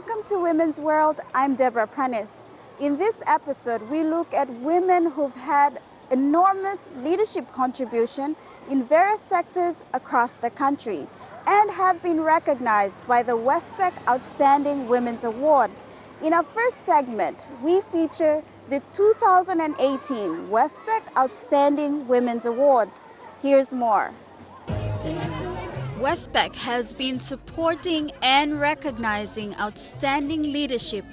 Welcome to Women's World. I'm Deborah Prentice. In this episode, we look at women who've had enormous leadership contribution in various sectors across the country and have been recognized by the Westpac Outstanding Women's Award. In our first segment, we feature the 2018 Westpac Outstanding Women's Awards. Here's more. Westpac has been supporting and recognizing outstanding leadership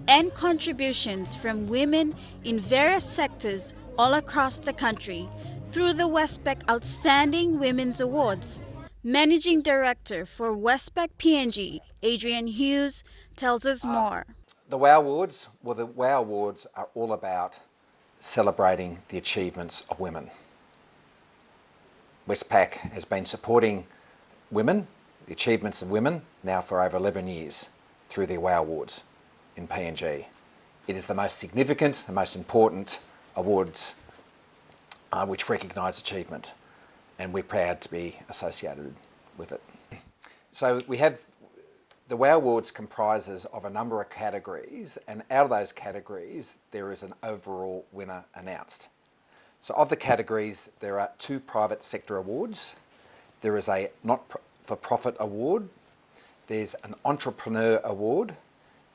and contributions from women in various sectors all across the country through the Westpac Outstanding Women's Awards. Managing Director for Westpac PNG, Adrian Hughes, tells us more. The WOW Awards, the WOW Awards are all about celebrating the achievements of women. Westpac has been supporting women, the achievements of women, now for over 11 years through the WOW Awards in PNG. It is the most significant and most important awards which recognise achievement, and we're proud to be associated with it. So we have the WOW Awards comprises of a number of categories, and out of those categories there is an overall winner announced. So of the categories, there are 2 private sector awards. There is a not-for-profit award, there's an entrepreneur award,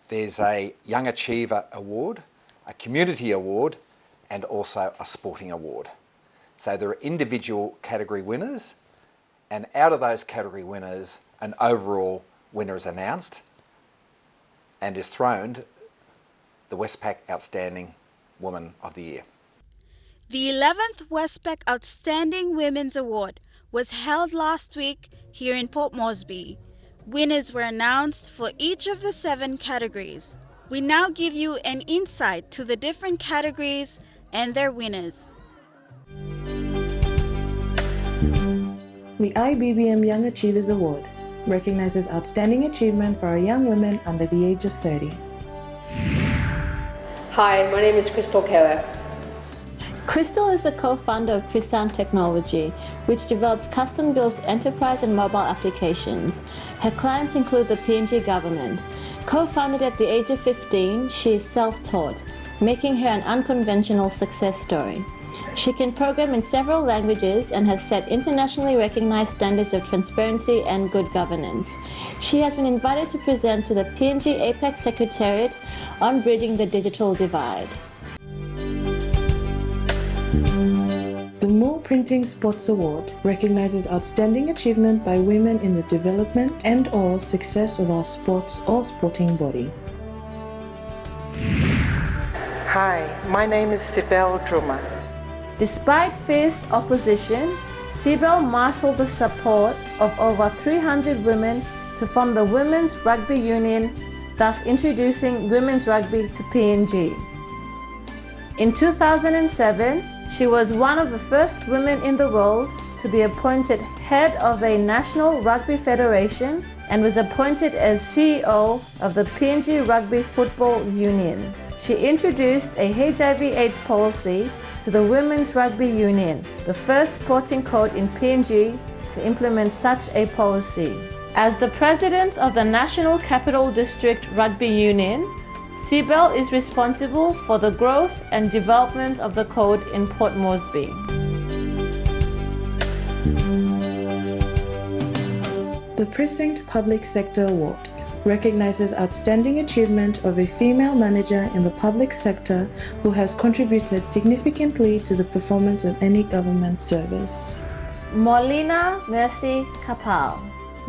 there's a young achiever award, a community award, and also a sporting award. So there are individual category winners, and out of those category winners, an overall winner is announced and is throned the Westpac Outstanding Woman of the Year. The 11th Westpac Outstanding Women's Award was held last week here in Port Moresby. Winners were announced for each of the 7 categories. We now give you an insight to the different categories and their winners. The IBBM Young Achievers Award recognizes outstanding achievement for our young women under the age of 30. Hi, my name is Crystal Keller. Crystal is the co-founder of Kissam Technology, which develops custom-built enterprise and mobile applications. Her clients include the PNG government. Co-founded at the age of 15, she is self-taught, making her an unconventional success story. She can program in several languages and has set internationally recognized standards of transparency and good governance. She has been invited to present to the PNG APEC Secretariat on bridging the digital divide. The Moore Printing Sports Award recognizes outstanding achievement by women in the development and/or success of our sports or sporting body. Hi, my name is Sibel Druma. Despite fierce opposition, Sibel marshaled the support of over 300 women to form the Women's Rugby Union, thus introducing women's rugby to PNG. In 2007, she was one of the first women in the world to be appointed head of a national rugby federation and was appointed as CEO of the PNG Rugby Football Union. She introduced a HIV/AIDS policy to the Women's Rugby Union, the first sporting code in PNG to implement such a policy. As the president of the National Capital District Rugby Union, Sibel is responsible for the growth and development of the code in Port Moresby. The Precinct Public Sector Award recognizes outstanding achievement of a female manager in the public sector who has contributed significantly to the performance of any government service. Molina Mercy Kapal.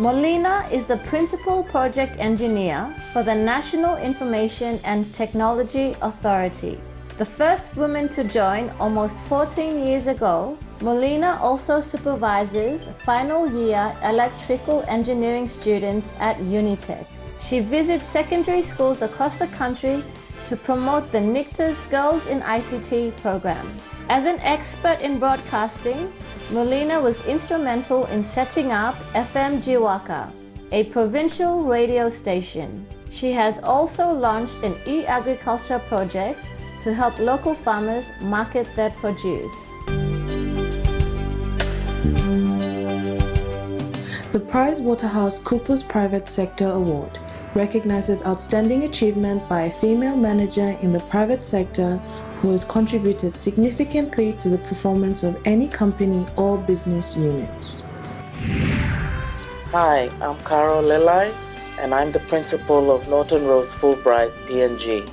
Molina is the Principal Project Engineer for the National Information and Technology Authority. The first woman to join almost 14 years ago, Molina also supervises final year electrical engineering students at Unitech. She visits secondary schools across the country to promote the NICTA's Girls in ICT program. As an expert in broadcasting, Molina was instrumental in setting up FM Jiwaka, a provincial radio station. She has also launched an e-agriculture project to help local farmers market their produce. The PricewaterhouseCoopers Private Sector Award recognizes outstanding achievement by a female manager in the private sector who has contributed significantly to the performance of any company or business units. Hi, I'm Carol Lelai, and I'm the principal of Norton Rose Fulbright, PNG.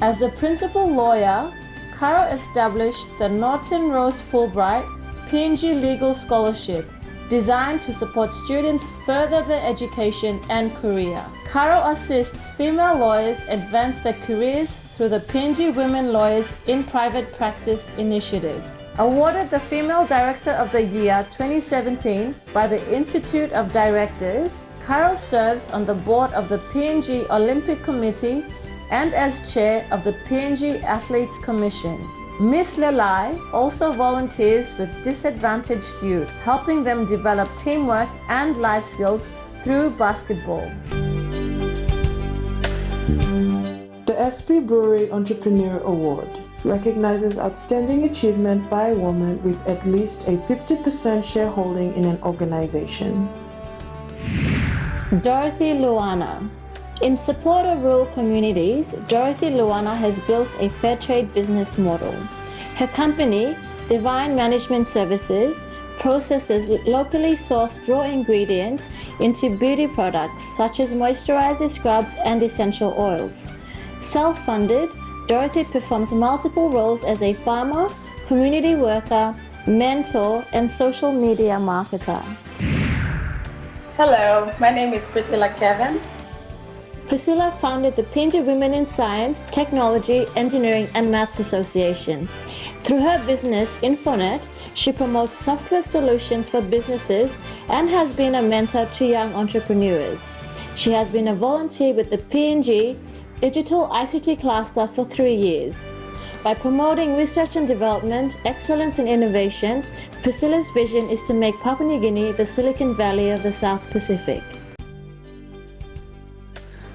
As the principal lawyer, Carol established the Norton Rose Fulbright PNG Legal Scholarship, designed to support students further their education and career. Carol assists female lawyers advance their careers through the PNG Women Lawyers in Private Practice initiative. Awarded the Female Director of the Year 2017 by the Institute of Directors, Carol serves on the board of the PNG Olympic Committee and as chair of the PNG Athletes Commission. Ms. Lelai also volunteers with disadvantaged youth, helping them develop teamwork and life skills through basketball. The Esprit Brewery Entrepreneur Award recognizes outstanding achievement by a woman with at least a 50% shareholding in an organization. Dorothy Luana. In support of rural communities, Dorothy Luana has built a fair trade business model. Her company, Divine Management Services, processes locally sourced raw ingredients into beauty products such as moisturizer scrubs and essential oils. Self-funded, Dorothy performs multiple roles as a farmer, community worker, mentor, and social media marketer. Hello, my name is Priscilla Kevin. Priscilla founded the PNG Women in Science, Technology, Engineering and Maths Association. Through her business, Infonet, she promotes software solutions for businesses and has been a mentor to young entrepreneurs. She has been a volunteer with the PNG Digital ICT Cluster for 3 years. By promoting research and development, excellence and innovation, Priscilla's vision is to make Papua New Guinea the Silicon Valley of the South Pacific.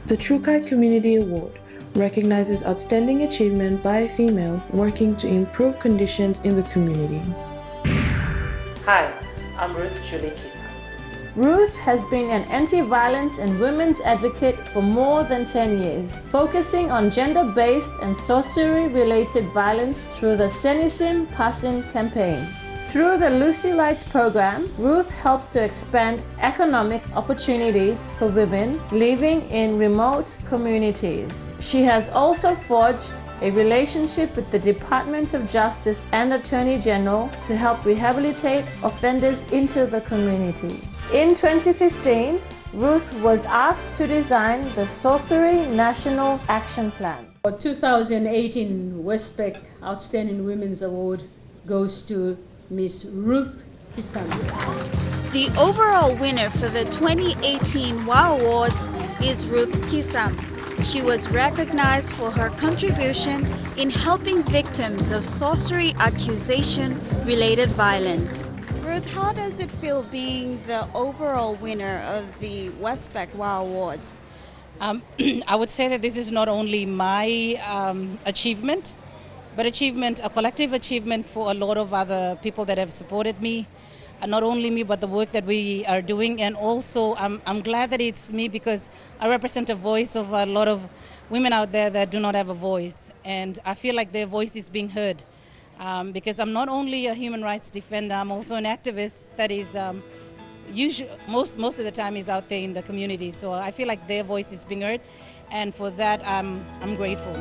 The Trukai Community Award recognizes outstanding achievement by a female working to improve conditions in the community. Hi, I'm Ruth Kissam. Ruth has been an anti-violence and women's advocate for more than 10 years, focusing on gender-based and sorcery-related violence through the Senisim Pasin campaign. Through the Lucy Lights program, Ruth helps to expand economic opportunities for women living in remote communities. She has also forged a relationship with the Department of Justice and Attorney General to help rehabilitate offenders into the community. In 2015, Ruth was asked to design the Sorcery National Action Plan. The 2018 Westpac Outstanding Women's Award goes to Ms. Ruth Kissam. The overall winner for the 2018 WOW Awards is Ruth Kissam. She was recognized for her contribution in helping victims of sorcery accusation-related violence. Ruth, how does it feel being the overall winner of the Westpac WOW Awards? I would say that this is not only my achievement, but a collective achievement for a lot of other people that have supported me. Not only me, but the work that we are doing. And also, I'm glad that it's me because I represent a voice of a lot of women out there that do not have a voice. And I feel like their voice is being heard. Because I'm not only a human rights defender, I'm also an activist that is usually, most of the time is out there in the community. So I feel like their voice is being heard. And for that, I'm grateful.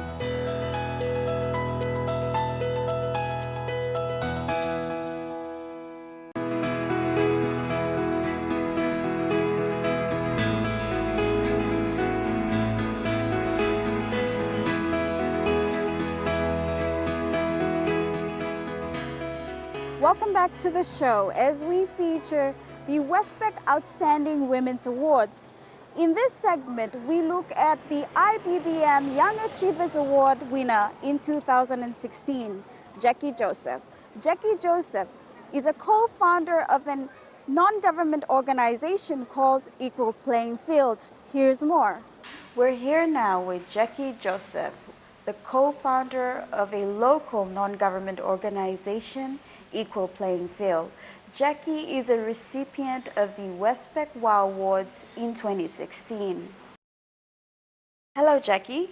Welcome back to the show as we feature the Westpac Outstanding Women's Awards. In this segment, we look at the IBBM Young Achievers Award winner in 2016, Jackie Joseph. Jackie Joseph is a co-founder of a non-government organization called Equal Playing Field. Here's more. We're here now with Jackie Joseph, the co-founder of a local non-government organization, Equal Playing Field. Jackie is a recipient of the Westpac WOW Awards in 2016. Hello, Jackie.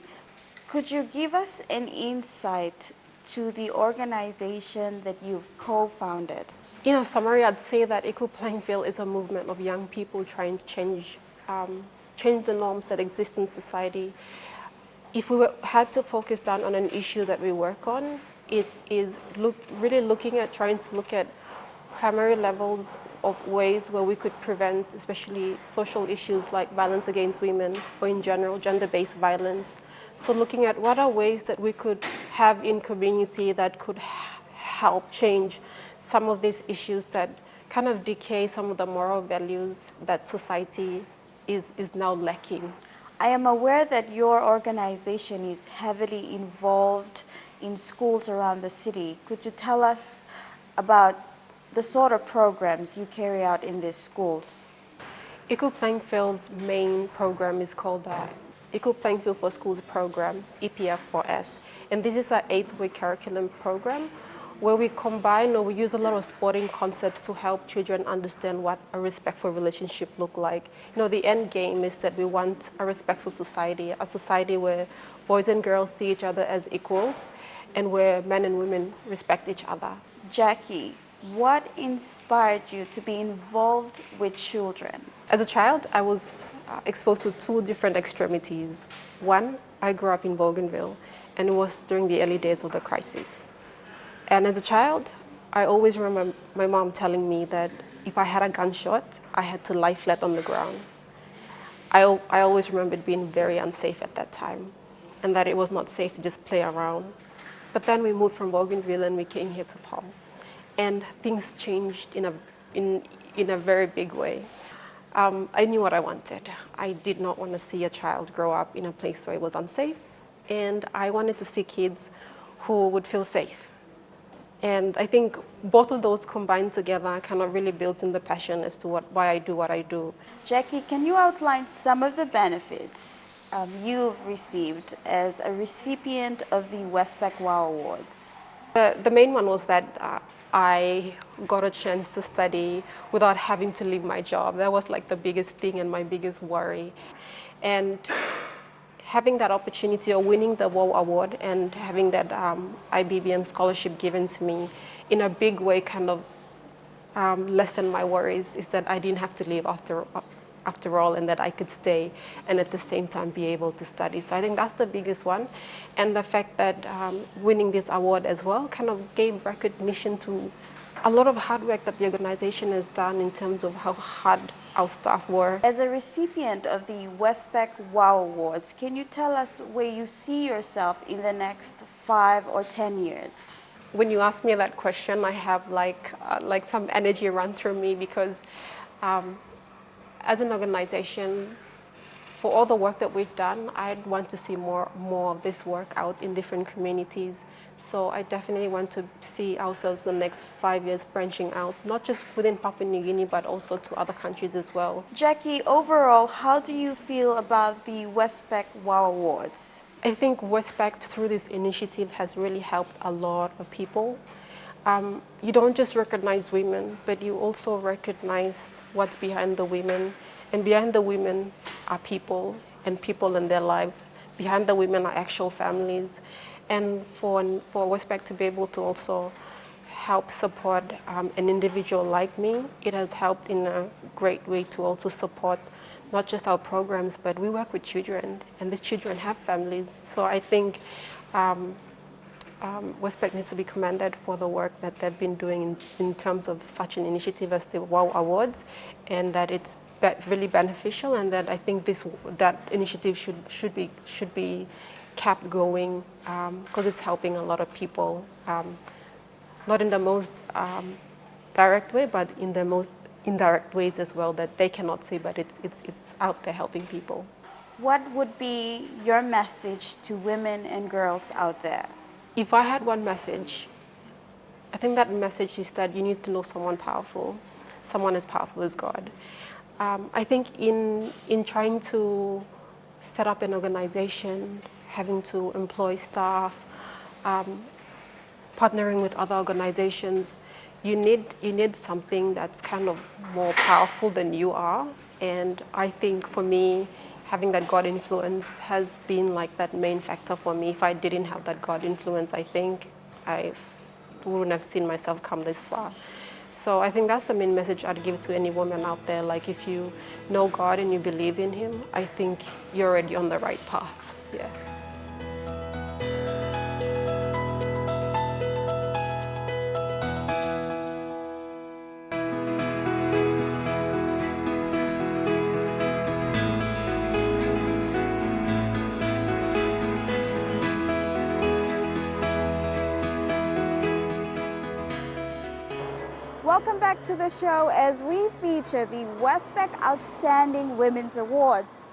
Could you give us an insight to the organization that you've co-founded? In a summary, I'd say that Equal Playing Field is a movement of young people trying to change the norms that exist in society. If we had to focus down on an issue that we work on, it is trying to look at primary levels of ways where we could prevent especially social issues like violence against women or in general gender-based violence. So looking at what are ways that we could have in community that could help change some of these issues that kind of decay some of the moral values that society is now lacking. I am aware that your organization is heavily involved in schools around the city. Could you tell us about the sort of programs you carry out in these schools? Equal Playing Field's main program is called the Equal Playing Field for Schools program, EPF4S. And this is an 8-week curriculum program where we combine or we use a lot of sporting concepts to help children understand what a respectful relationship looks like. You know, the end game is that we want a respectful society, a society where boys and girls see each other as equals and where men and women respect each other. Jackie, what inspired you to be involved with children? As a child, I was exposed to 2 different extremities. One, I grew up in Bougainville, and it was during the early days of the crisis. And as a child, I always remember my mom telling me that if I had a gunshot, I had to lie flat on the ground. I always remembered being very unsafe at that time, and that it was not safe to just play around. But then we moved from Bougainville and we came here to Paul. And things changed in a very big way. I knew what I wanted. I did not want to see a child grow up in a place where it was unsafe, and I wanted to see kids who would feel safe. And I think both of those combined together kind of really builds in the passion as to why I do what I do. Jackie, can you outline some of the benefits you've received as a recipient of the Westpac WOW Awards? The main one was that I got a chance to study without having to leave my job. That was like the biggest thing and my biggest worry. And having that opportunity of winning the WOW Award and having that IBBM scholarship given to me in a big way kind of lessened my worries, is that I didn't have to leave after all, and that I could stay and at the same time be able to study. So I think that's the biggest one. And the fact that winning this award as well kind of gave recognition to a lot of hard work that the organization has done in terms of how hard our staff were. As a recipient of the Westpac WOW Awards, can you tell us where you see yourself in the next 5 or 10 years? When you ask me that question, I have like some energy run through me, because as an organization, for all the work that we've done, I'd want to see more of this work out in different communities. So I definitely want to see ourselves the next 5 years branching out, not just within Papua New Guinea, but also to other countries as well. Jackie, overall, how do you feel about the Westpac WOW Awards? I think Westpac, through this initiative, has really helped a lot of people. You don't just recognize women, but you also recognize what's behind the women. And behind the women are people, and people in their lives. Behind the women are actual families. And for Westpac to be able to also help support an individual like me, it has helped in a great way to also support not just our programs, but we work with children, and these children have families. So I think Westpac needs to be commended for the work that they've been doing in terms of such an initiative as the WOW Awards, and that it's really beneficial, and that I think that initiative should be kept going, because it's helping a lot of people, not in the most direct way, but in the most indirect ways as well that they cannot see, but it's out there helping people. What would be your message to women and girls out there? If I had one message, I think that message is that you need to know someone powerful, someone as powerful as God. I think in trying to set up an organization, having to employ staff, partnering with other organizations, you need something that's kind of more powerful than you are. And I think for me, having that God influence has been like that main factor for me. If I didn't have that God influence, I think I wouldn't have seen myself come this far. So I think that's the main message I'd give to any woman out there. Like, if you know God and you believe in Him, I think you're already on the right path. Yeah. Welcome back to the show as we feature the Westpac Outstanding Women's Awards.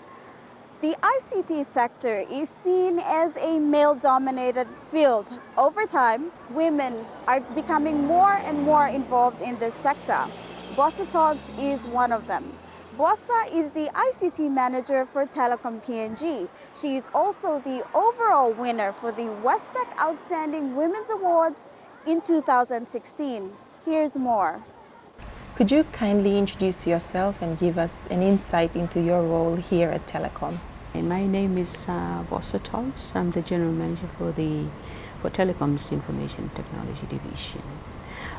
The ICT sector is seen as a male-dominated field. Over time, women are becoming more and more involved in this sector. Bossa Talks is one of them. Bossa is the ICT manager for Telecom PNG. She is also the overall winner for the Westpac Outstanding Women's Awards in 2016. Here's more. Could you kindly introduce yourself and give us an insight into your role here at Telecom? My name is Bossa Talks. I'm the general manager for Telecom's Information Technology Division.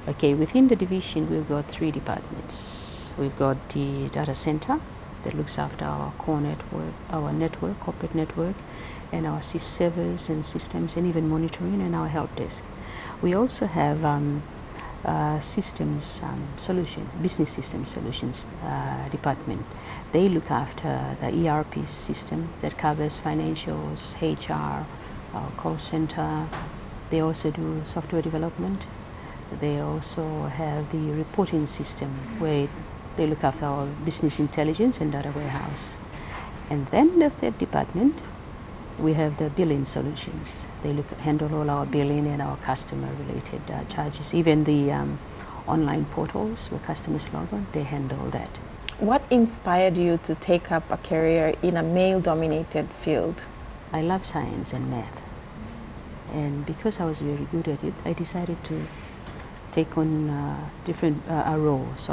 Okay, within the division we've got 3 departments. We've got the data center that looks after our core network, our network, corporate network, and our servers and systems, and even monitoring, and our help desk. We also have business system solutions department. They look after the ERP system that covers financials, HR, call center. They also do software development. They also have the reporting system where they look after our business intelligence and data warehouse. And then the 3rd department, we have the billing solutions. They handle all our billing and our customer-related charges. Even the online portals where customers log on, they handle that. What inspired you to take up a career in a male-dominated field? I love science and math. And because I was very good at it, I decided to take on a role. So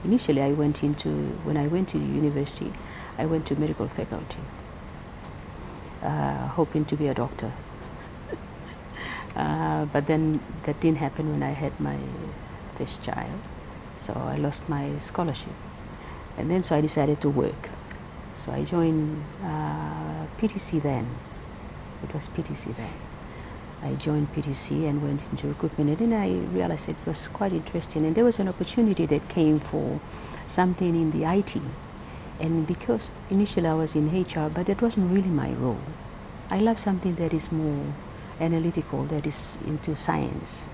initially I went to university, I went to medical faculty. Hoping to be a doctor. But then that didn't happen when I had my first child. So I lost my scholarship. And then so I decided to work. So I joined PTC then. It was PTC then. I joined PTC and went into recruitment, and then I realized it was quite interesting. And there was an opportunity that came for something in the IT. And because initially I was in HR, but that wasn't really my role. I love something that is more analytical, that is into science.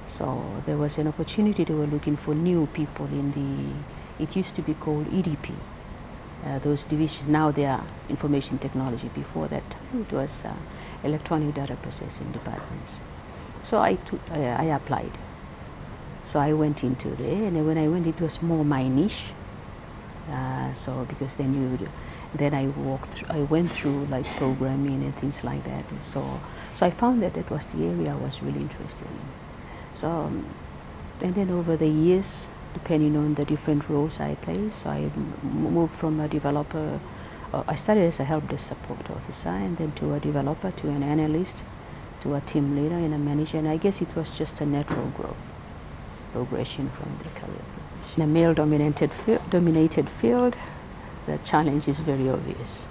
So there was an opportunity. They were looking for new people it used to be called EDP. Those divisions, now they are information technology. Before that, it was electronic data processing departments. So I applied. So I went into there, and when I went, it was more my niche. So because then I went through like programming and things like that. And so I found that was the area I was really interested in. So and then over the years, depending on the different roles I played, so I moved from a developer. I started as a help desk support officer, and then to a developer, to an analyst, to a team leader and a manager. And I guess it was just a natural growth, progression from the career. In a male-dominated field, the challenge is very obvious.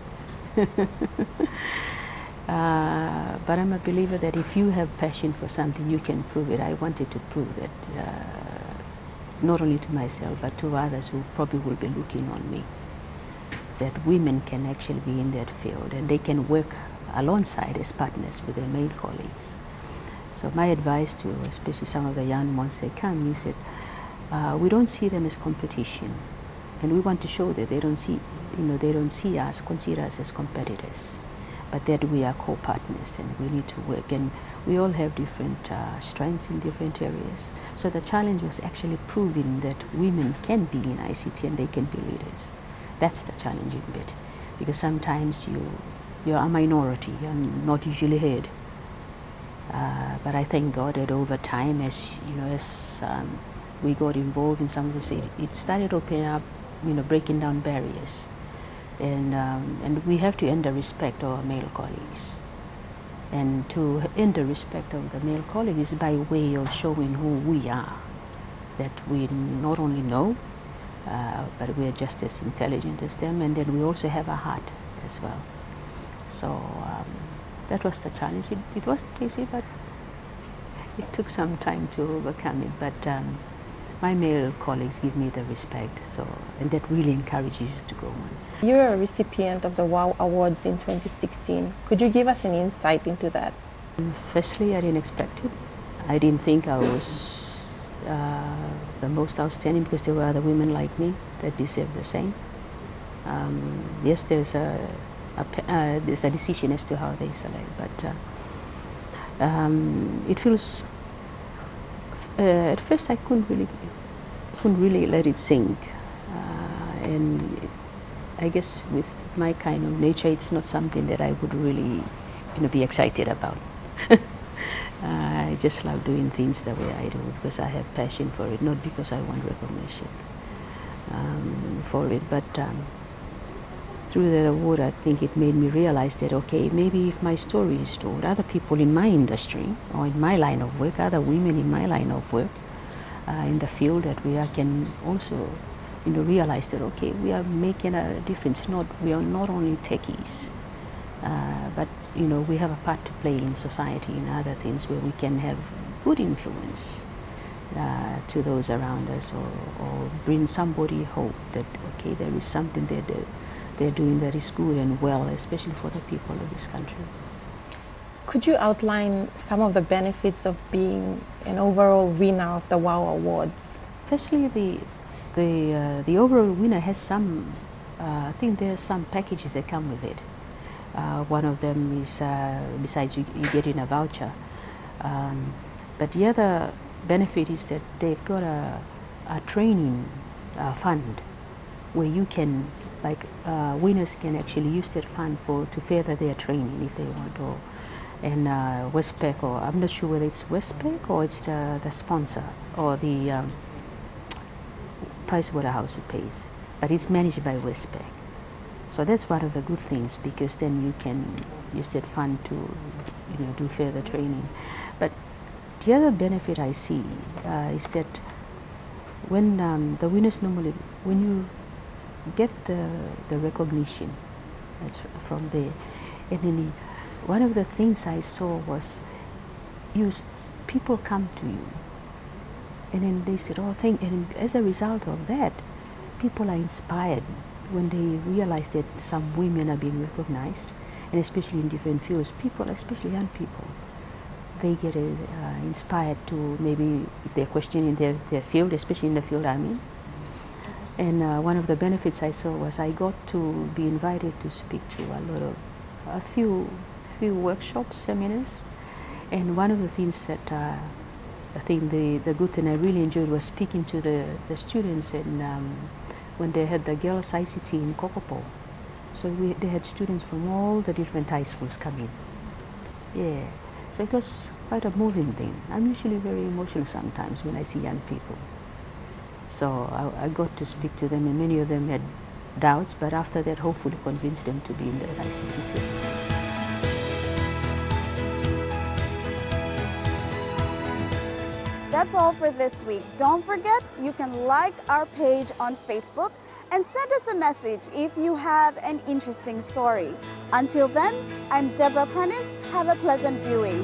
But I'm a believer that if you have passion for something, you can prove it. I wanted to prove that, not only to myself, but to others who probably will be looking on me, that women can actually be in that field and they can work alongside as partners with their male colleagues. So my advice to especially some of the young ones that come is that we don't see them as competition, and we want to show that they don't see us, consider us as competitors, but that we are co-partners and we need to work, and we all have different strengths in different areas. So the challenge was actually proving that women can be in ICT and they can be leaders. That's the challenging bit, because sometimes you're a minority, you're not usually heard. But I thank God that over time, as we got involved in some of this, it started opening up, breaking down barriers. And we have to earn the respect of our male colleagues. And to earn the respect of the male colleagues is by way of showing who we are, that we not only know, but we are just as intelligent as them, and then we also have a heart as well. So that was the challenge. It wasn't easy, but it took some time to overcome it. But my male colleagues give me the respect, and that really encourages you to go on. You're a recipient of the WOW Awards in 2016. Could you give us an insight into that? Firstly, I didn't expect it. I didn't think I was the most outstanding, because there were other women like me that deserved the same. Yes, there's a decision as to how they select, but it feels. At first, I couldn't really let it sink, and I guess with my kind of nature, it's not something that I would really, be excited about. I just love doing things the way I do because I have passion for it, not because I want recognition for it. But through that award, I think it made me realize that, okay, maybe if my story is told, other people in my industry or in my line of work, other women in my line of work, in the field that we are, can also realize that, okay, we are making a difference. We are not only techies, but we have a part to play in society, in other things where we can have good influence to those around us, or bring somebody hope that, okay, there is something that they're doing that is good and well, especially for the people of this country. Could you outline some of the benefits of being an overall winner of the WOW Awards? Firstly, the overall winner has some, I think there's some packages that come with it. One of them is, besides you getting a voucher, but the other benefit is that they've got a training fund where you can, winners can actually use that fund to further their training if they want to. And Westpac, or I'm not sure whether it's Westpac or it's the sponsor or the Pricewaterhouse who pays, but it's managed by Westpac. So that's one of the good things, because then you can use that fund to do further training. But the other benefit I see is that when the winners normally, when you get the recognition, that's from there, and then one of the things I saw was people come to you and then they said, oh, and as a result of that, people are inspired when they realize that some women are being recognized, and especially in different fields, people, especially young people, they get inspired to, maybe if they're questioning their field, especially in the field I'm in. And one of the benefits I saw was I got to be invited to speak to a few workshops, seminars, and one of the things that I think the good thing I really enjoyed was speaking to the students, and when they had the girls' ICT in Kokopo. So they had students from all the different high schools come in. Yeah, so it was quite a moving thing. I'm usually very emotional sometimes when I see young people. So I got to speak to them, and many of them had doubts, but after that hopefully convinced them to be in the ICT field. That's all for this week. Don't forget, you can like our page on Facebook and send us a message if you have an interesting story. Until then, I'm Deborah Prentice. Have a pleasant viewing.